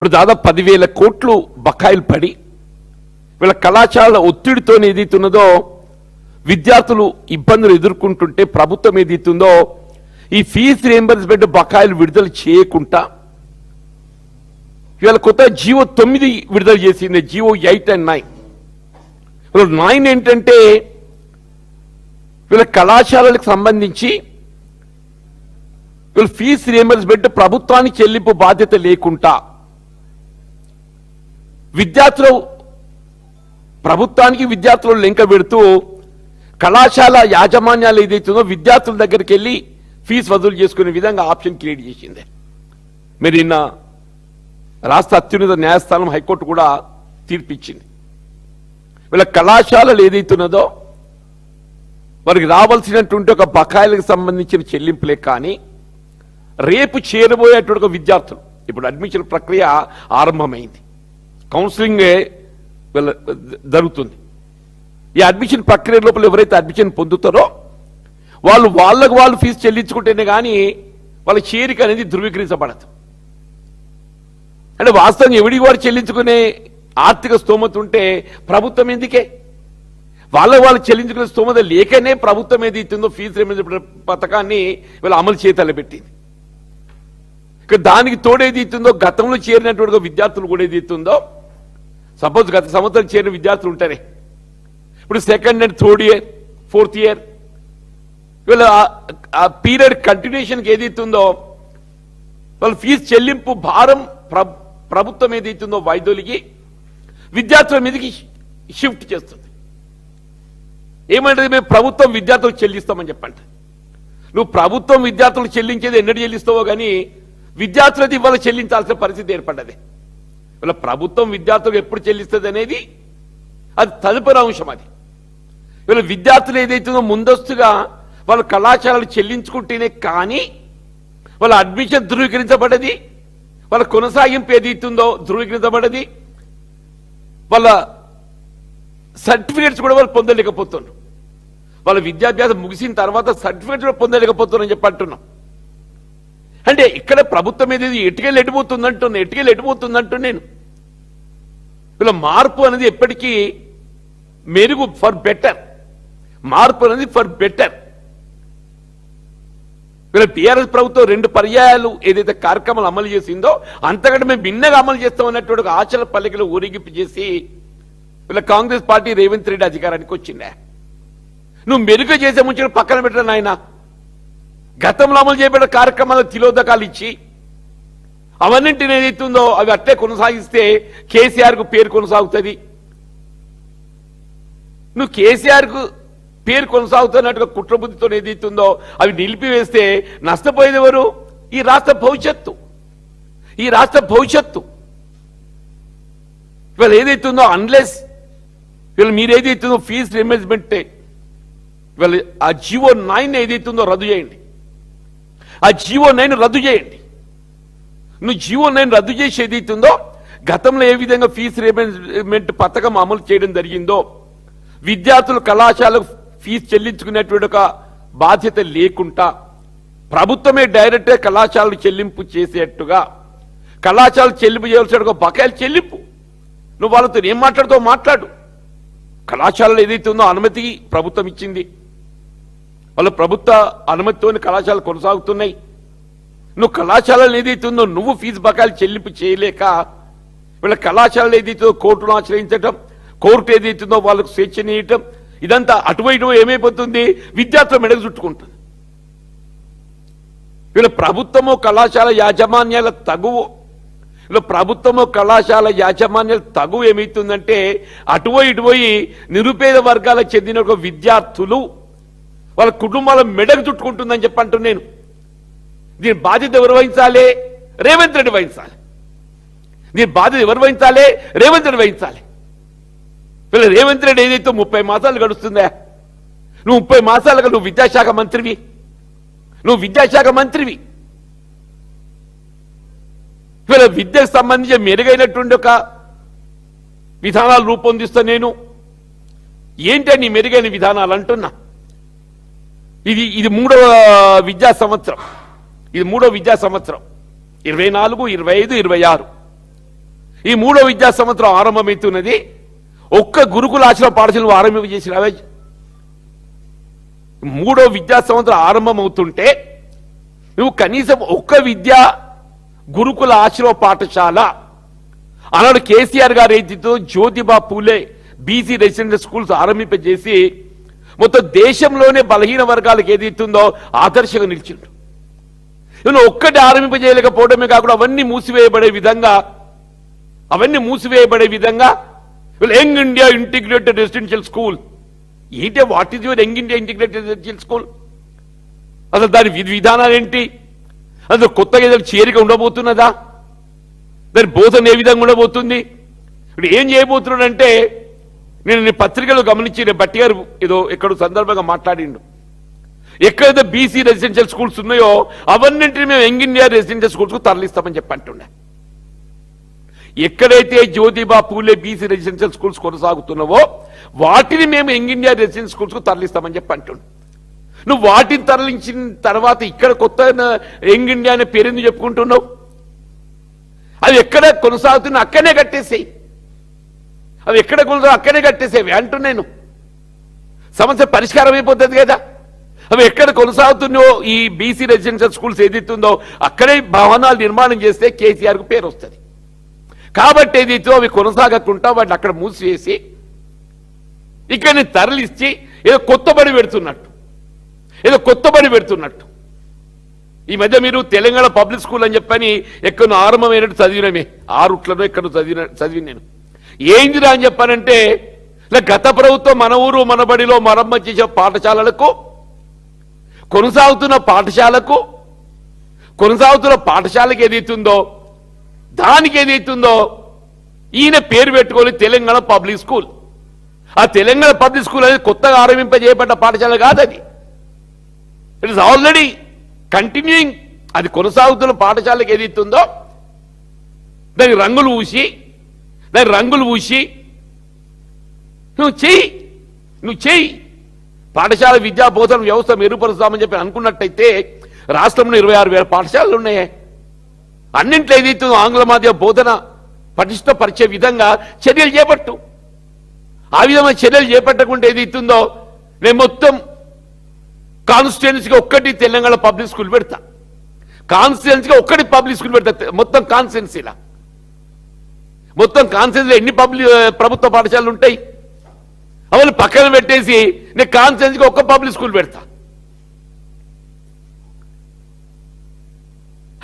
ఇప్పుడు దాదాపు 10,000 కోట్లు బకాయిలు పడి వీళ్ళ కళాశాల ఒత్తిడితో ఏదైతున్నదో విద్యార్థులు ఇబ్బందులు ఎదుర్కొంటుంటే ప్రభుత్వం ఏదైతుందో ఈ ఫీజు రియంబర్స్మెంట్ బకాయిలు విడుదల చేయకుండా వీళ్ళ కొత్త జీవో 9 విడుదల చేసింది. GO 8 and 9. 9 ఏంటంటే వీళ్ళ కళాశాలలకు సంబంధించి వీళ్ళ ఫీజు రియంబర్స్మెంట్ ప్రభుత్వానికి చెల్లింపు బాధ్యత లేకుండా విద్యార్థులు ప్రభుత్వానికి విద్యార్థులు లింక పెడుతూ కళాశాల యాజమాన్యాలు ఏదైతుందో విద్యార్థుల దగ్గరికి వెళ్ళి ఫీజు వసూలు చేసుకునే విధంగా ఆప్షన్ క్రియేట్ చేసింది. మీరు నిన్న రాష్ట్ర అత్యున్నత న్యాయస్థానం హైకోర్టు కూడా తీర్పిచ్చింది. వీళ్ళ కళాశాలలు ఏదైతున్నదో వారికి రావాల్సినటువంటి ఒక బకాయిలకు సంబంధించిన చెల్లింపులే కానీ రేపు చేరబోయేటువంటి విద్యార్థులు ఇప్పుడు అడ్మిషన్ ప్రక్రియ ఆరంభమైంది. కౌన్సిలింగ్ జరుగుతుంది. ఈ అడ్మిషన్ ప్రక్రియ లోపల ఎవరైతే అడ్మిషన్ పొందుతారో వాళ్ళకు ఫీజు చెల్లించుకుంటేనే కానీ వాళ్ళ చేరిక అనేది ధృవీకరించబడదు. అంటే వాస్తవంగా ఎవడికి వారు చెల్లించుకునే ఆర్థిక స్తోమత ఉంటే ప్రభుత్వం ఎందుకే వాళ్ళు చెల్లించుకునే స్తోమత లేకనే ప్రభుత్వం ఏది ఇస్తుందో ఫీజు రియంబర్స్మెంట్ పథకాన్ని వీళ్ళు అమలు చేతలు పెట్టింది. దానికి తోడేది ఇస్తుందో గతంలో చేరినటువంటి విద్యార్థులు కూడా ఏది ఇస్తుందో సపోజ్ గత సంవత్సరం చేరిన విద్యార్థులు ఉంటారే ఇప్పుడు second and third year fourth year వీళ్ళ ఆ పీరియడ్ కంటిన్యూషన్కి ఏది ఇస్తుందో వాళ్ళ ఫీజు చెల్లింపు భారం ప్రభుత్వం ఏది ఇస్తుందో వైద్యులకి విద్యార్థుల మీదకి షిఫ్ట్ చేస్తుంది. ఏమంటే మేము ప్రభుత్వం విద్యార్థులకు చెల్లిస్తామని చెప్పండి. నువ్వు ప్రభుత్వం విద్యార్థులకు చెల్లించేది ఎన్నడూ చెల్లిస్తావో కానీ విద్యార్థులది ఇవాళ చెల్లించాల్సిన పరిస్థితి ఏర్పడ్డది. ఇలా ప్రభుత్వం విద్యార్థులకు ఎప్పుడు చెల్లిస్తుంది అనేది అది తదుపరి అంశం. అది వీళ్ళ విద్యార్థులు ఏదైతుందో ముందస్తుగా వాళ్ళ కళాశాలలు చెల్లించుకుంటేనే కానీ వాళ్ళ అడ్మిషన్ ధృవీకరించబడది, వాళ్ళ కొనసాగింపు ఏదైతుందో ధృవీకరించబడది, వాళ్ళ సర్టిఫికేట్స్ కూడా వాళ్ళు పొందలేకపోతున్నారు. వాళ్ళ విద్యాభ్యాసం ముగిసిన తర్వాత సర్టిఫికేట్స్ కూడా పొందలేకపోతున్నారని చెప్పి అంటున్నాం. అంటే ఇక్కడ ప్రభుత్వం ఏది ఎటుకెళ్ళి ఎటుపోతుందంటూ నేను వీళ్ళ మార్పు అనేది ఎప్పటికీ మెరుగు ఫర్ బెటర్, మార్పు అనేది ఫర్ బెటర్. వీళ్ళ టీఆర్ఎస్ ప్రభుత్వం 2 పర్యాయాలు ఏదైతే కార్యక్రమాలు అమలు చేసిందో అంతకంటే మేము భిన్నగా అమలు చేస్తామన్నటువంటి ఒక ఆచరణ పల్లికలు ఊరేగింపు చేసి వీళ్ళ కాంగ్రెస్ పార్టీ రేవంత్ రెడ్డి అధికారానికి వచ్చిందే. నువ్వు మెరుగు చేసే ముందు పక్కన పెట్టడం ఆయన గతంలో అమలు చేయబడిన కార్యక్రమాలకు తిలోదకాలు ఇచ్చి అవన్నింటిని ఏదైతుందో అవి అట్లే కొనసాగిస్తే కేసీఆర్ కు పేరు కొనసాగుతుంది. నువ్వు కేసీఆర్ కు పేరు కొనసాగుతున్నట్టుగా కుట్రబుద్ధితో ఏదైతుందో అవి నిలిపివేస్తే నష్టపోయేది ఎవరు? ఈ రాష్ట్ర భవిష్యత్తు. ఇవాళ ఏదైతుందో అన్లెస్ వీళ్ళు మీరు ఏదైతుందో ఫీజు రియంబర్స్మెంట్ ఇవాళ ఆ జీవో 9 ఏదైతుందో రద్దు చేయండి. ఆ జీవో 9 రద్దు చేయండి. నువ్వు జీవో 9 రద్దు చేసి ఏదైతుందో గతంలో ఏ విధంగా ఫీజు రియంబర్స్మెంట్ పథకం అమలు చేయడం జరిగిందో విద్యార్థులు కళాశాలకు ఫీజు చెల్లించుకునేటువంటి ఒక బాధ్యత లేకుండా ప్రభుత్వమే డైరెక్ట్గా కళాశాలలు చెల్లింపు చేసేట్టుగా కళాశాలలు చెల్లింపు చేయాల్సిన బకాయిలు చెల్లింపు. నువ్వు వాళ్ళతో ఏం మాట్లాడుతావు మాట్లాడు. కళాశాలలు ఏదైతే ఉందో అనుమతి ప్రభుత్వం ఇచ్చింది, వాళ్ళ ప్రభుత్వ అనుమతితోని కళాశాలలు కొనసాగుతున్నాయి. నువ్వు కళాశాలలు ఏదైతే ఉందో నువ్వు ఫీజు బకాయిలు చెల్లింపు చేయలేక వీళ్ళ కళాశాలలు ఏదైతే కోర్టును ఆశ్రయించడం, కోర్టు ఏదైతుందో వాళ్ళకు స్వేచ్ఛనీయటం, ఇదంతా అటువైపు ఏమైపోతుంది? విద్యార్థుల మెడకు చుట్టుకుంటుంది. వీళ్ళ ప్రభుత్వము కళాశాల యాజమాన్యాల తగువు ఏమవుతుందంటే అటుపోయి నిరుపేద వర్గాలకు చెందిన ఒక విద్యార్థులు వాళ్ళ కుటుంబాల మెడకు చుట్టుకుంటుందని చెప్పంటూ నేను దీని బాధ్యత ఎవరు వహించాలి? రేవంత్ రెడ్డి వహించాలి. దీని బాధ్యత ఎవరు వహించాలి? రేవంత్ రెడ్డి వహించాలి. వీళ్ళ రేవంత్ రెడ్డి ఏదైతే 30 మాసాలు గడుస్తుందా? నువ్వు 30 మాసాలుగా నువ్వు విద్యాశాఖ మంత్రివి. వీళ్ళ విద్యకు సంబంధించి మెరుగైనటువంటి ఒక విధానాలు రూపొందిస్తా నేను. ఏంటని మెరుగైన విధానాలు అంటున్నా. ఇది మూడవ విద్యా సంవత్సరం. 24, 25, 26 ఈ 3వ విద్యా సంవత్సరం ఆరంభమవుతున్నది. ఒక్క గురుకుల ఆశ్రమ పాఠశాలను ఆరంభించేసినవే. 3వ విద్యా సంవత్సరం ఆరంభమవుతుంటే నువ్వు కనీసం ఒక్క విద్యా గురుకుల ఆశ్రమ పాఠశాల అన్నాడు కేసీఆర్ గారు ఏదైతే Jyotiba Phule BC residential schools ఆరంభింపజేసి మొత్తం దేశంలోనే బలహీన వర్గాలకు ఏదైతుందో ఆదర్శంగా నిలిచిండు. ఇవన్నీ ఒక్కటి ఆరంభింపజేయలేకపోవడమే కాకుండా అవన్నీ మూసివేయబడే విధంగా young India integrated residential school ఏంటి? What is your young India integrated residential school? అసలు దాని విధానాలు ఏంటి? అసలు కొత్తగా ఏదైనా చేరిక ఉండబోతున్నదా? దాని బోధన ఏ విధంగా ఉండబోతుంది? ఇప్పుడు ఏం చేయబోతున్నాడంటే, నేను పత్రికలో గమనించి బట్టి గారు ఏదో ఎక్కడో సందర్భంగా మాట్లాడిండు, ఎక్కడైతే బీసీ రెసిడెన్షియల్ స్కూల్స్ ఉన్నాయో అవన్నింటినీ మేము యంగ్ ఇండియా రెసిడెన్షియల్ స్కూల్స్ కు తరలిస్తామని చెప్పి అంటుండే. ఎక్కడైతే Jyotiba Phule BC residential schools కొనసాగుతున్నావో వాటిని మేము యంగ్ ఇండియా రెసిడెన్షియల్ స్కూల్స్ కు తరలిస్తామని చెప్పి అంటుండే. నువ్వు వాటిని తరలించిన తర్వాత ఇక్కడ కొత్త యంగ్ ఇండియా అనే పేరెందుకు చెప్పుకుంటున్నావు? అవి ఎక్కడ కొనసాగుతున్నా అక్కడనే కట్టేసేయి. అక్కడే కట్టేసేవి అంటున్నాను. సమస్య పరిష్కారం అయిపోతుంది కదా. అవి ఎక్కడ కొనసాగుతున్నాయో ఈ బీసీ రెసిడెన్షియల్ స్కూల్స్ ఏదైతుందో అక్కడే భవనాలు నిర్మాణం చేస్తే కేసీఆర్ కు పేరు వస్తుంది. కాబట్టి ఏదైతే అవి కొనసాగకుండా వాటిని అక్కడ మూసివేసి ఇక్కడ తరలిచ్చి ఏదో కొత్త బడి పెడుతున్నట్టు ఈ మధ్య మీరు తెలంగాణ పబ్లిక్ స్కూల్ అని చెప్పని ఎక్కడో ఆరంభమైనట్టు చదివినమే. 6 ఎక్కడో చదివి నేను ఏందిరా అని చెప్పానంటే, గత ప్రభుత్వం మన ఊరు మన బడిలో మరమ్మతు చేసే పాఠశాలలకు కొనసాగుతున్న పాఠశాలకు ఏదైతుందో దానికి ఏదైతుందో ఈయన పేరు పెట్టుకొని తెలంగాణ పబ్లిక్ స్కూల్. ఆ తెలంగాణ పబ్లిక్ స్కూల్ అనేది కొత్తగా ఆరంభింపజేయబడ్డ పాఠశాల కాదు. అది ఇట్ ఇస్ ఆల్రెడీ కంటిన్యూయింగ్. అది కొనసాగుతున్న పాఠశాలకు ఏదైతుందో దానికి రంగులు పూసి నువ్వు చెయ్యి. పాఠశాల విద్యా బోధన వ్యవస్థ మెరుగుపరుస్తామని చెప్పి అనుకున్నట్టయితే రాష్ట్రంలో 26,000 పాఠశాలలు ఉన్నాయి. అన్నింట్లో ఏదైతుందో ఆంగ్ల మాధ్యమ బోధన పటిష్టపరిచే విధంగా చర్యలు చేపట్టు. ఆ విధమైన చర్యలు చేపట్టకుండా ఏదైతుందో నేను మొత్తం కాన్స్టిట్యుయెన్సీగా ఒక్కటి తెలంగాణ పబ్లిక్ స్కూల్ పెడతా. మొత్తం కాన్స్టిట్యుయెన్సీలో ఎన్ని ప్రభుత్వ పాఠశాలలు ఉంటాయి అవన్నీ పక్కన పెట్టేసి నేను కాన్స్టిట్యుయెన్సీగా ఒక్క పబ్లిక్ స్కూల్ పెడతా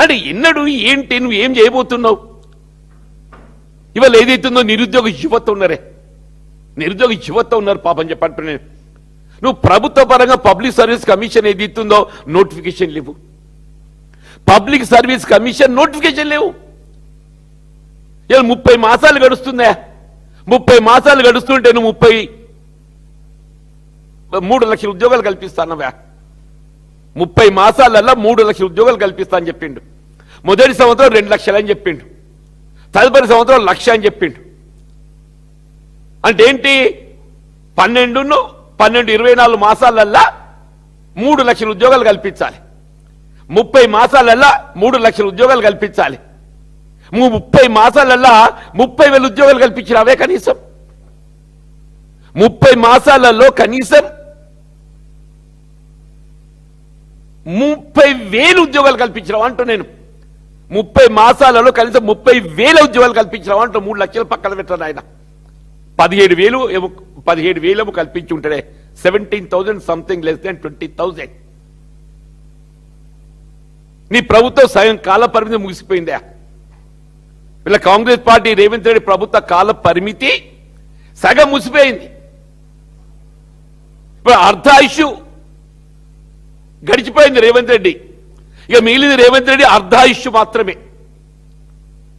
అంటే ఎన్నడు ఏంటి? నువ్వు ఏం చేయబోతున్నావు? ఇవాళ ఏదైతుందో నిరుద్యోగ యువత ఉన్నారు పాపం చెప్పండి. నువ్వు ప్రభుత్వ పరంగా పబ్లిక్ సర్వీస్ కమిషన్ ఏదైతుందో నోటిఫికేషన్ లేవు. పబ్లిక్ సర్వీస్ కమిషన్ నోటిఫికేషన్ లేవు. ఇలా 30 మాసాలు గడుస్తుందా? 30 మాసాలు గడుస్తుంటే నువ్వు 3 లక్షల ఉద్యోగాలు కల్పిస్తానవా? 30 మాసాలల్లా 3 లక్షల ఉద్యోగాలు కల్పిస్తా అని చెప్పిండు. మొదటి సంవత్సరం 2 లక్షలు అని చెప్పిండు. తదుపరి సంవత్సరం 1 లక్ష అని చెప్పిండు. అంటే ఏంటి? 24 మాసాలల్లా 3 లక్షల ఉద్యోగాలు కల్పించాలి. 30 మాసాలల్లా 3 లక్షల ఉద్యోగాలు కల్పించాలి. 30 మాసాలల్లా 30,000 ఉద్యోగాలు కల్పించినవే. కనీసం 30 మాసాలలో కనీసం 30,000 ఉద్యోగాలు కల్పించినావు అంటూ నేను. 30 మాసాలలో కనీసం 30,000 ఉద్యోగాలు కల్పించినావు అంటూ 3 లక్షలు పక్కన పెట్టాను ఆయన. 17,000 కల్పించి ఉంటాడే. 17,000 సంథింగ్ లెస్ దాన్ 20,000. నీ ప్రభుత్వం సగం కాల పరిమితి ముగిసిపోయిందా? వీళ్ళ కాంగ్రెస్ పార్టీ రేవంత్ రెడ్డి ప్రభుత్వ కాల పరిమితి సగం ముగిసిపోయింది. ఇప్పుడు అర్ధాయుషు గడిచిపోయింది రేవంత్ రెడ్డి. ఇక మిగిలింది రేవంత్ రెడ్డి అర్ధాయుషు మాత్రమే.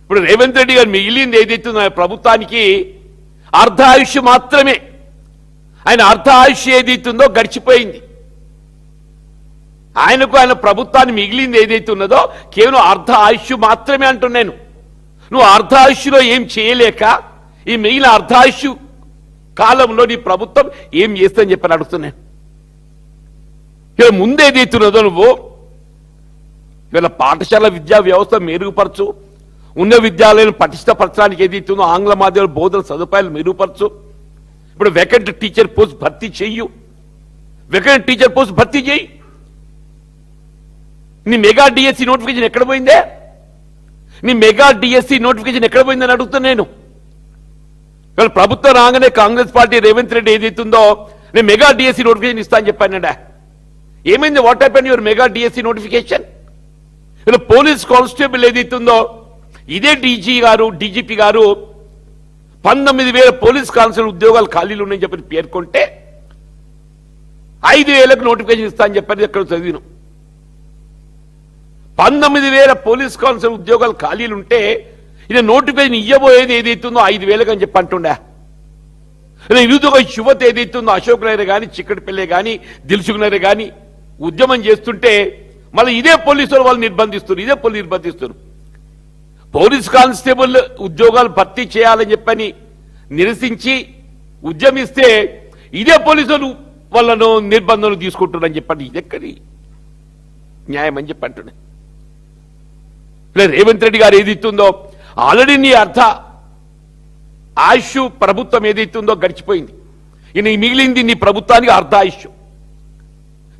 ఇప్పుడు రేవంత్ రెడ్డి గారు మిగిలింది ఏదైతే ప్రభుత్వానికి అర్ధాయుషు మాత్రమే. ఆయన అర్ధాయుషు ఏదైతుందో గడిచిపోయింది. ఆయన ప్రభుత్వాన్ని మిగిలింది ఏదైతే ఉన్నదో కేవలం అర్ధ ఆయుష్ మాత్రమే అంటున్నాను. నువ్వు అర్ధాయుష్లో ఏం చేయలేక ఈ మిగిలిన అర్ధాయుష్ కాలంలో నీ ప్రభుత్వం ఏం చేస్తుందని చెప్పని అడుగుతున్నాను. ఇక ముందేదైతున్నదో నువ్వు ఇవాళ పాఠశాల విద్యా వ్యవస్థ మెరుగుపరచు, ఉన్న విద్యాలయాలను పటిష్టపరచడానికి ఏదైతుందో ఆంగ్ల మాధ్యమ బోధన సదుపాయాలు మెరుగుపరచు. ఇప్పుడు వేకెంట్ టీచర్ పోస్ట్ భర్తీ చెయ్యు, వేకెంట్ టీచర్ పోస్ట్ భర్తీ చేయి. నీ మెగా డిఎస్సి నోటిఫికేషన్ ఎక్కడ పోయిందే? నీ మెగా డిఎస్సి నోటిఫికేషన్ ఎక్కడ పోయిందని అడుగుతున్నా నేను. ఇవాళ ప్రభుత్వం రాగానే కాంగ్రెస్ పార్టీ రేవంత్ రెడ్డి ఏదైతుందో నేను మెగా డిఎస్సి నోటిఫికేషన్ ఇస్తా అని చెప్పానండి. ఏమైంది? What happened your mega DSC notification? ఇలా పోలీస్ కానిస్టేబుల్ ఏదైతుందో ఇదే డీజీపీ గారు 19,000 పోలీస్ కానిస్టేబుల్ ఉద్యోగాలు ఖాళీలు ఉన్నాయని చెప్పి పేర్కొంటే 5,000కు నోటిఫికేషన్ ఇస్తా అని చెప్పారు. ఎక్కడ చదివిన 19,000 పోలీస్ కానిస్టేబుల్ ఉద్యోగాలు ఖాళీలు ఉంటే ఇది నోటిఫికేషన్ ఇవ్వబోయేది ఏదైతుందో 5,000 అని చెప్పి అంటుండే. నిరుద్యోగ యువత ఏదైతుందో అశోక్ నగర్ కానీ చిక్కడిపల్లె కానీ దిల్సుఖ్ నగర్ కానీ ఉద్యమం చేస్తుంటే మళ్ళీ ఇదే పోలీసులు వాళ్ళు నిర్బంధిస్తున్నారు. పోలీస్ కానిస్టేబుల్ ఉద్యోగాలు భర్తీ చేయాలని చెప్పని నిరసించి ఉద్యమిస్తే ఇదే పోలీసులు వాళ్ళను నిర్బంధనలు తీసుకుంటున్నారని చెప్పండి. ఇదెక్కడి న్యాయం అని చెప్పి అంటున్నాయి. రేవంత్ రెడ్డి గారు ఏదైతుందో ఆల్రెడీ నీ అర్ధ ఆయుష్ ప్రభుత్వం ఏదైతుందో గడిచిపోయింది. ఈయన మిగిలింది నీ ప్రభుత్వానికి అర్ధ ఆయుష్.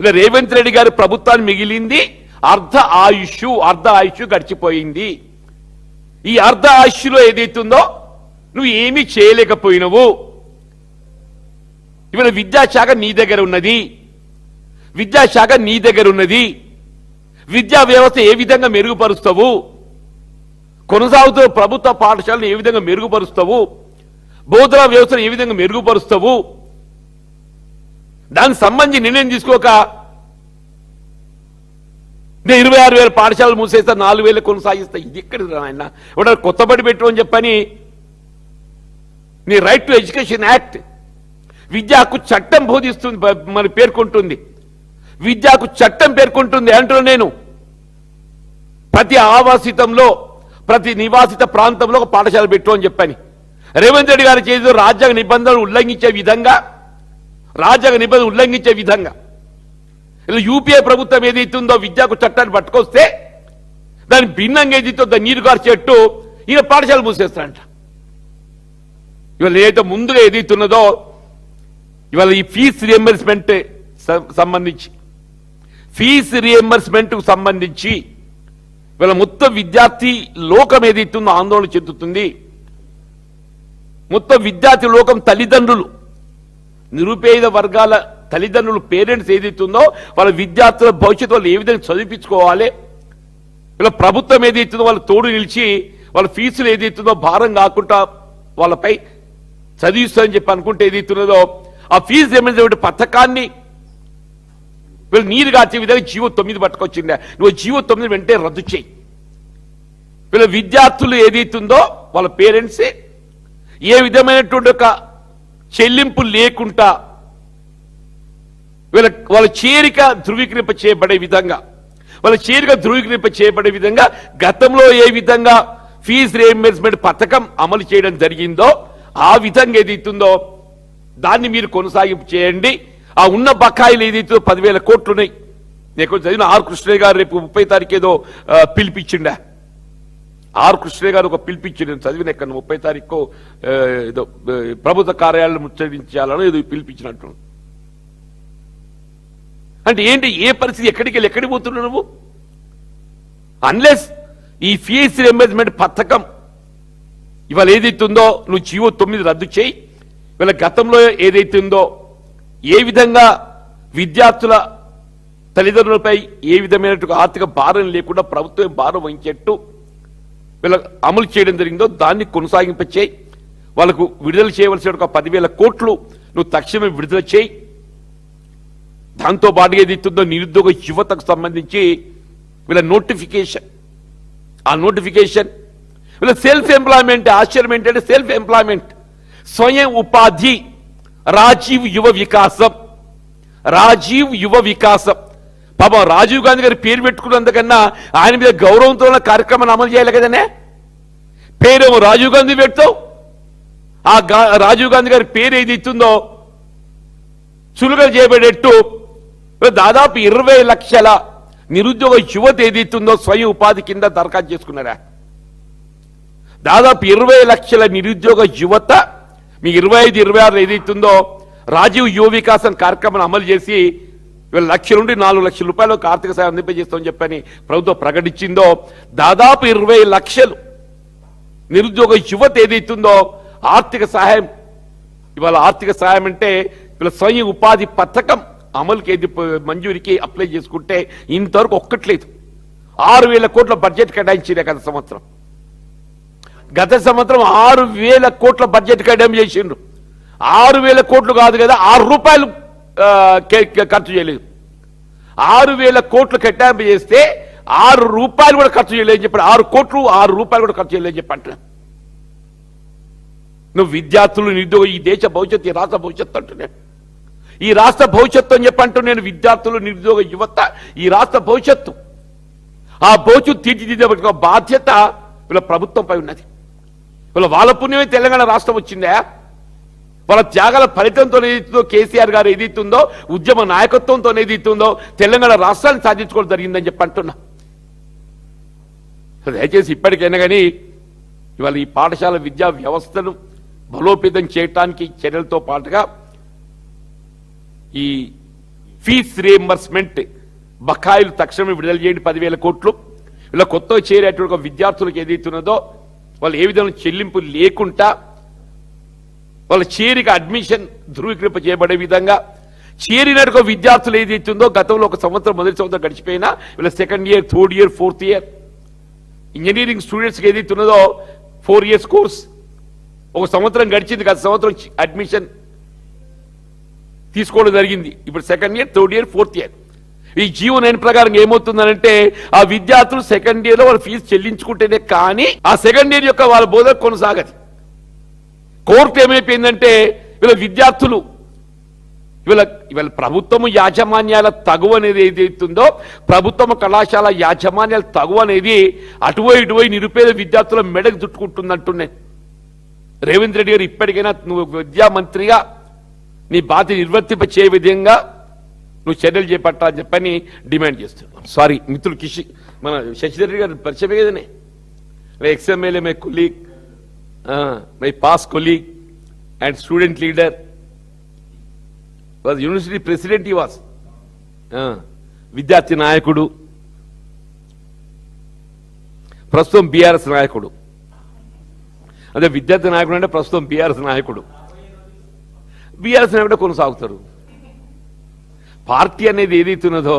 ఇలా రేవంత్ రెడ్డి గారి ప్రభుత్వాన్ని మిగిలింది అర్ధ ఆయుష్ గడిచిపోయింది. ఈ అర్ధ ఆయుష్లో ఏదైతుందో నువ్వు ఏమీ చేయలేకపోయినవు. ఇవాళ విద్యాశాఖ నీ దగ్గర ఉన్నది. విద్యా వ్యవస్థ ఏ విధంగా మెరుగుపరుస్తావు? కొనసాగుతున్న ప్రభుత్వ పాఠశాలను ఏ విధంగా మెరుగుపరుస్తావు? బోధనా వ్యవస్థను ఏ విధంగా మెరుగుపరుస్తావు? దానికి సంబంధించి నిర్ణయం తీసుకోక నేను 26,000 పాఠశాలలు మూసేస్తా, 4,000 కొనసాగిస్తా. ఇది ఎక్కడ ఆయన ఒక కొత్తబడి పెట్టు అని చెప్పని నీ రైట్ టు ఎడ్యుకేషన్ యాక్ట్ విద్యా హక్కు చట్టం బోధిస్తుంది, మరి పేర్కొంటుంది. విద్యా హక్కు చట్టం పేర్కొంటుంది అంటున్నా నేను. ప్రతి ఆవాసితంలో ప్రతి నివాసిత ప్రాంతంలో ఒక పాఠశాల పెట్టు అని చెప్పని రేవంత్ రెడ్డి గారు చేసిన రాజ్యాంగ నిబంధనలు ఉల్లంఘించే విధంగా ఇలా యూపీఏ ప్రభుత్వం ఏదైతుందో విద్యాకు చట్టాన్ని పట్టుకొస్తే దాని భిన్నంగా ఏదైతే దాన్ని నీరు గార్చేట్టు ఈయన పాఠశాల మూసేస్తారంట. ఇవాళ ఏదైతే ముందుగా ఏదైతున్నదో ఇవాళ ఈ ఫీజు రియంబర్స్మెంట్ సంబంధించి ఇవాళ మొత్తం విద్యార్థి లోకం ఏదైతుందో ఆందోళన చెందుతుంది. మొత్తం విద్యార్థి లోకం తల్లిదండ్రులు, నిరుపేద వర్గాల తల్లిదండ్రులు, పేరెంట్స్ ఏదైతుందో వాళ్ళ విద్యార్థుల భవిష్యత్తు వాళ్ళు ఏ విధంగా చదివించుకోవాలి, ఇలా ప్రభుత్వం ఏదైతుందో వాళ్ళు తోడు నిలిచి వాళ్ళ ఫీజులు ఏదైతుందో భారం కాకుండా వాళ్ళపై చదివిస్తారని చెప్పి అనుకుంటే ఏదైతున్నదో ఆ ఫీజు రియంబర్స్మెంట్ పథకాన్ని వీళ్ళు నీరు కాచే విధంగా జీవో 9 పట్టుకొచ్చిందా, నువ్వు జీవో 9 వెంటనే రద్దు చేయి. వీళ్ళ విద్యార్థులు ఏదైతుందో వాళ్ళ పేరెంట్సే ఏ విధమైనటువంటి ఒక చెల్లింపు లేకుండా వాళ్ళ చేరిక ధృవీకరింప చేయబడే విధంగా గతంలో ఏ విధంగా ఫీజు రియంబర్స్మెంట్ పథకం అమలు చేయడం జరిగిందో ఆ విధంగా ఏదైతుందో దాన్ని మీరు కొనసాగింపు చేయండి. ఆ ఉన్న బకాయిలు ఏదైతే 10,000 కోట్లు ఉన్నాయి. నేను చదివిన ఆర్ కృష్ణయ్య గారు రేపు 30 తారీఖు ఏదో పిలిపించిండా. ఆర్ కృష్ణయ్య గారు ఒక పిలిపించిండు, నేను చదివిన ఎక్కడ 30 తారీఖు ఏదో ప్రభుత్వ కార్యాలయం ముచ్చరించాలని ఏదో పిలిపించినట్టు. అంటే ఏంటి? ఏ పరిస్థితి? ఎక్కడికి పోతున్నావు నువ్వు? అన్లెస్ ఈ ఫీజు రియంబర్స్మెంట్ పథకం ఇవాళ ఏదైతుందో నువ్వు జీవో 9 రద్దు చేయి. ఇవాళ గతంలో ఏదైతుందో ఏ విధంగా విద్యార్థుల తల్లిదండ్రులపై ఏ విధమైన ఆర్థిక భారం లేకుండా ప్రభుత్వం భారం వహించేట్టు వీళ్ళ అమలు చేయడం జరిగిందో దాన్ని కొనసాగింప చేయి. వాళ్ళకు విడుదల చేయవలసిన ఒక 10,000 కోట్లు నువ్వు తక్షణమే విడుదల చేయి. దాంతో పాటుగా ఏదైతుందో నిరుద్యోగ యువతకు సంబంధించి వీళ్ళ నోటిఫికేషన్, ఆ నోటిఫికేషన్ వీళ్ళ సెల్ఫ్ ఎంప్లాయ్మెంట్. ఆశ్చర్యం ఏంటంటే సెల్ఫ్ ఎంప్లాయ్మెంట్, స్వయం ఉపాధి, రాజీవ్ యువ వికాసం. పాపం రాజీవ్ గాంధీ గారి పేరు పెట్టుకున్నందుకన్నా ఆయన మీద గౌరవంతో ఉన్న కార్యక్రమాన్ని అమలు చేయాలి కదనే. పేరేమో రాజీవ్ గాంధీ పెడతావు, ఆ రాజీవ్ గాంధీ గారి పేరు ఏది ఇస్తుందో చులుగా చేయబడేట్టు దాదాపు 20 లక్షల నిరుద్యోగ యువత ఏదైతుందో స్వయం ఉపాధి కింద దరఖాస్తు చేసుకున్నారా. దాదాపు 20 లక్షల నిరుద్యోగ యువత మీ 25, 26 ఏదైతుందో రాజీవ్ యువ వికాసం కార్యక్రమాన్ని అమలు చేసి 1 లక్ష నుండి 4 లక్షల రూపాయలకు ఆర్థిక సాయం అందింపజేస్తామని చెప్పని ప్రభుత్వం ప్రకటించిందో దాదాపు 20 లక్షలు నిరుద్యోగ యువత ఏదైతుందో ఆర్థిక సహాయం ఇవాళ ఆర్థిక సహాయం అంటే ఇవాళ స్వయం ఉపాధి పథకం అమలుకి ఏది మంజూరికి అప్లై చేసుకుంటే ఇంతవరకు ఒక్కట్లేదు. 6,000 కోట్ల బడ్జెట్ కేటాయించింది గత సంవత్సరం 6,000 కోట్ల బడ్జెట్ కేటాయింపు చేసిండ్రు. 6,000 కోట్లు కాదు కదా, 6 రూపాయలు ఖర్చు చేయలేదు. 6,000 కోట్లు కేటాయింపు చేస్తే 6 రూపాయలు కూడా ఖర్చు చేయలేదని చెప్పాడు. 6 కోట్లు 6 రూపాయలు కూడా ఖర్చు చేయలేదని చెప్పి అంటున్నా. నువ్వు విద్యార్థులు నిరుద్యోగ ఈ దేశ భవిష్యత్తు, ఈ రాష్ట్ర భవిష్యత్తు అంటున్నాను. ఈ రాష్ట్ర భవిష్యత్తు అని చెప్పి అంటూ నేను విద్యార్థులు నిరుద్యోగ యువత ఈ రాష్ట్ర భవిష్యత్తు, ఆ భవిష్యత్తు తీర్చిదిద్దే బాధ్యత వీళ్ళ ప్రభుత్వంపై ఉన్నది. వీళ్ళ వాళ్ళ పుణ్యమే తెలంగాణ రాష్ట్రం వచ్చిందా? వాళ్ళ త్యాగాల ఫలితంతో ఏదైతుందో కేసీఆర్ గారు ఏదైతుందో ఉద్యమ నాయకత్వంతో ఏదైతుందో తెలంగాణ రాష్ట్రాన్ని సాధించుకోవడం జరిగిందని చెప్పి అంటున్నా. దయచేసి ఇప్పటికైనా కానీ ఇవాళ ఈ పాఠశాల విద్యా వ్యవస్థను బలోపేతం చేయడానికి చర్యలతో పాటుగా ఈ ఫీజ్ రియంబర్స్మెంట్ బకాయిలు తక్షణమే విడుదల చేయండి 10,000 కోట్లు. ఇలా కొత్తగా చేరేటువంటి విద్యార్థులకు ఏదైతున్నదో వాళ్ళు ఏ విధంగా చెల్లింపు లేకుండా వాళ్ళ చేరిక అడ్మిషన్ ధృవీకరింప చేయబడే విధంగా చేరినట్టుగా విద్యార్థులు ఏదైతుందో గతంలో 1 సంవత్సరం మొదటి సంవత్సరం గడిచిపోయినా వీళ్ళ 2nd year 3rd year 4th year engineering స్టూడెంట్స్కి ఏదైతున్నదో 4 ఇయర్స్ కోర్స్ 1 సంవత్సరం గడిచింది. గత సంవత్సరం అడ్మిషన్ తీసుకోవడం జరిగింది. ఇప్పుడు 2nd year 3rd year 4th year ఈ జీవో 9 ప్రకారం ఏమవుతుందనంటే ఆ విద్యార్థులు 2nd ఇయర్ లో వాళ్ళ ఫీజు చెల్లించుకుంటేనే కానీ ఆ 2nd ఇయర్ యొక్క వాళ్ళ బోధన కొనసాగదు. కోర్టు ఏమైపోయిందంటే వీళ్ళ విద్యార్థులు ఇవాళ ప్రభుత్వము యాజమాన్యాల తగువ అనేది ఏదైతుందో ప్రభుత్వము కళాశాల యాజమాన్యాల తగువ అనేది అటువై నిరుపేద విద్యార్థుల మెడకు చుట్టుకుంటుందంటున్నాను. రేవంత్ రెడ్డి గారు ఇప్పటికైనా నువ్వు విద్యామంత్రిగా నీ బాధ్యత నిర్వర్తింప చేయ విధంగా నువ్వు చర్యలు చేపట్టాలని చెప్పని డిమాండ్ చేస్తున్నాం. సారీ మిత్రులు మన శశిధర్ రెడ్డి గారు పరిచయమే కదనే ex-MLA my colleague my pass colleague and student leader was university president. ఈ వాజ్ విద్యార్థి నాయకుడు, ప్రస్తుతం బీఆర్ఎస్ నాయకుడు. అదే విద్యార్థి నాయకుడు అంటే ప్రస్తుతం బీఆర్ఎస్ నాయకుడు. బీఆర్ఎస్ నాయకుడు కొనసాగుతారు. పార్టీ అనేది ఏదైతున్నదో